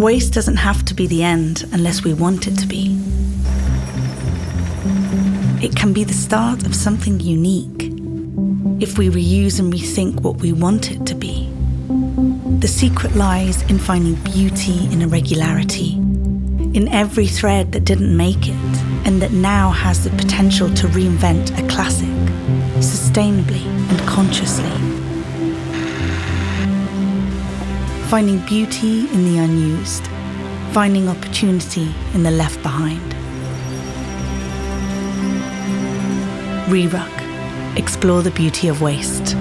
Waste doesn't have to be the end unless we want it to be. It can be the start of something unique if we reuse and rethink what we want it to be. The secret lies in finding beauty in irregularity, in every thread that didn't make it and that now has the potential to reinvent a classic, sustainably and consciously. Finding beauty in the unused, finding opportunity in the left behind. Reruck. Explore the beauty of waste.